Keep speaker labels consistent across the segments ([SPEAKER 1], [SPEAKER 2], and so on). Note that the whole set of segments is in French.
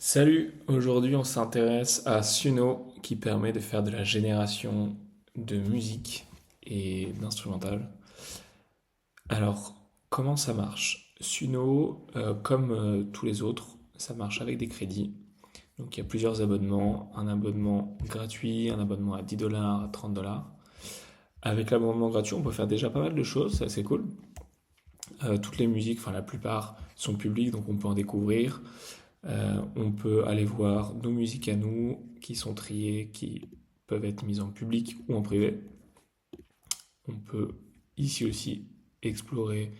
[SPEAKER 1] Salut, aujourd'hui on s'intéresse à Suno qui permet de faire de la génération de musique et d'instrumental. Alors, comment ça marche? Suno, comme tous les autres, ça marche avec des crédits. Donc il y a plusieurs abonnements, un abonnement gratuit, un abonnement à 10 dollars, à 30 dollars. Avec l'abonnement gratuit, on peut faire déjà pas mal de choses, c'est assez cool. Toutes les musiques, enfin la plupart, sont publiques, donc on peut en découvrir. On peut aller voir nos musiques à nous qui sont triées, qui peuvent être mises en public ou en privé. On peut ici aussi explorer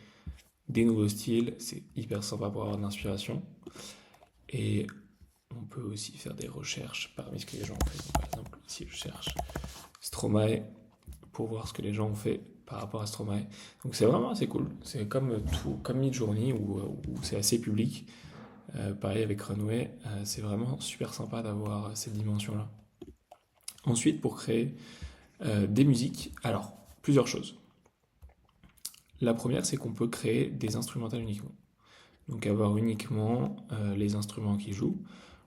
[SPEAKER 1] des nouveaux styles, c'est hyper sympa pour avoir de l'inspiration. Et on peut aussi faire des recherches parmi ce que les gens ont fait. Par exemple, ici je cherche Stromae pour voir ce que les gens ont fait par rapport à Stromae. Donc c'est vraiment assez cool. C'est comme tout, comme Midjourney où c'est assez public. Pareil avec Runway, c'est vraiment super sympa d'avoir cette dimension-là. Ensuite, pour créer des musiques, alors plusieurs choses. La première, c'est qu'on peut créer des instrumentales uniquement. Donc avoir uniquement les instruments qui jouent,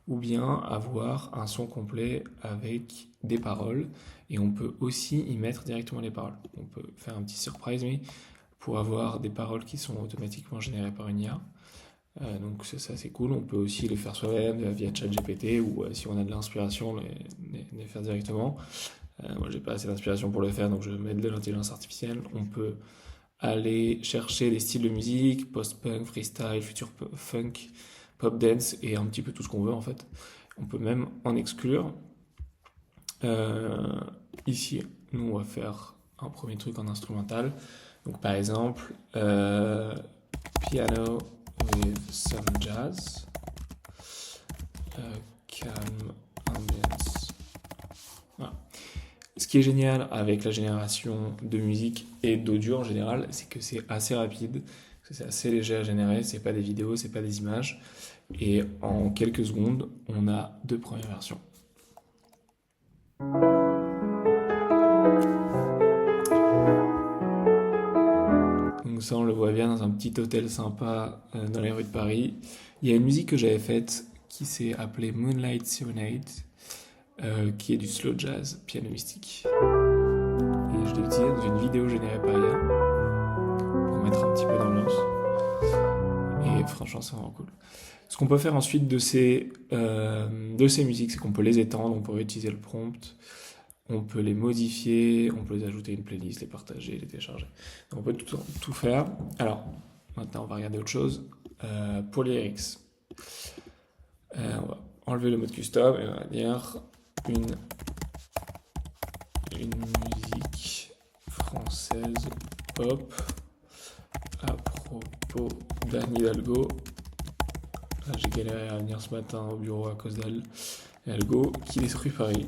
[SPEAKER 1] ou bien avoir un son complet avec des paroles, et on peut aussi y mettre directement les paroles. On peut faire un petit surprise me pour avoir des paroles qui sont automatiquement générées par une IA. Donc ça c'est cool, on peut aussi les faire soi-même via ChatGPT ou si on a de l'inspiration les faire directement. Moi j'ai pas assez d'inspiration pour le faire donc je vais mettre de l'intelligence artificielle. On peut aller chercher des styles de musique, post-punk, freestyle, future funk, pop dance et un petit peu tout ce qu'on veut en fait. On peut même en exclure. Euh, Ici, nous on va faire un premier truc en instrumental. Donc par exemple, piano with some jazz, calm ambience. Voilà. Ce qui est génial avec la génération de musique et d'audio en général, c'est que c'est assez rapide, que c'est assez léger à générer, c'est pas des vidéos, c'est pas des images, et en quelques secondes, on a deux premières versions. Donc ça, on le voit bien dans un petit hôtel sympa dans les rues de Paris. Il y a une musique que j'avais faite qui s'est appelée Moonlight Serenade, qui est du slow jazz piano mystique. Et je l'ai utilisé dans une vidéo générée par IA pour mettre un petit peu d'ambiance. Et franchement, c'est vraiment cool. Ce qu'on peut faire ensuite de ces musiques, c'est qu'on peut les étendre, on peut réutiliser le prompt, on peut les modifier, on peut les ajouter à une playlist, les partager, les télécharger. Donc on peut tout faire. Alors, maintenant, on va regarder autre chose. Pour les lyrics, on va enlever le mode custom et on va dire une musique française pop à propos d'Anne Hidalgo. Là, j'ai galéré à venir ce matin au bureau à cause d'elle. Hidalgo qui détruit Paris.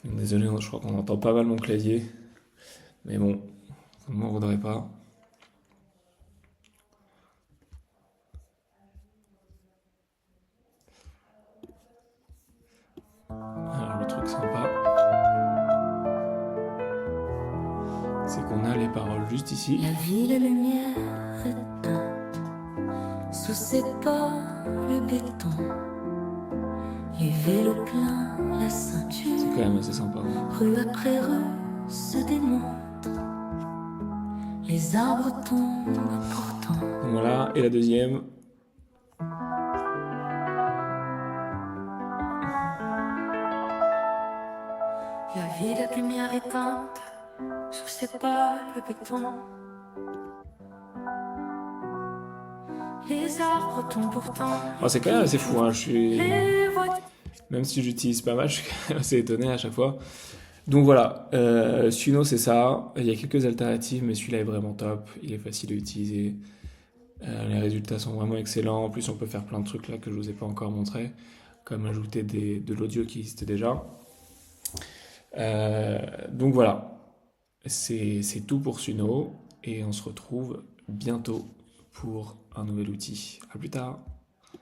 [SPEAKER 1] Désolé, je crois qu'on entend pas mal mon clavier. Mais bon, on m'en voudrait pas. Alors le truc sympa, c'est qu'on a les paroles juste ici.
[SPEAKER 2] La ville lumière éteinte, sous ses pas le béton, les vélos pleins, la ceinture,
[SPEAKER 1] C'est quand même assez sympa. Hein.
[SPEAKER 2] rue après rue se démonte, les arbres tombent pourtant.
[SPEAKER 1] Donc voilà, et la deuxième.
[SPEAKER 2] La ville lumière éteinte, sous ses pas le béton, les arbres tombent pourtant.
[SPEAKER 1] Oh, c'est quand même assez fou, hein.
[SPEAKER 2] Les voitures.
[SPEAKER 1] Même si j'utilise pas mal, je suis quand même assez étonné à chaque fois. Donc voilà, Suno c'est ça. Il y a quelques alternatives, mais celui-là est vraiment top. Il est facile à utiliser. Les résultats sont vraiment excellents. En plus, on peut faire plein de trucs là que je vous ai pas encore montré, comme ajouter de l'audio qui existe déjà. Donc voilà, c'est tout pour Suno et on se retrouve bientôt pour un nouvel outil. À plus tard.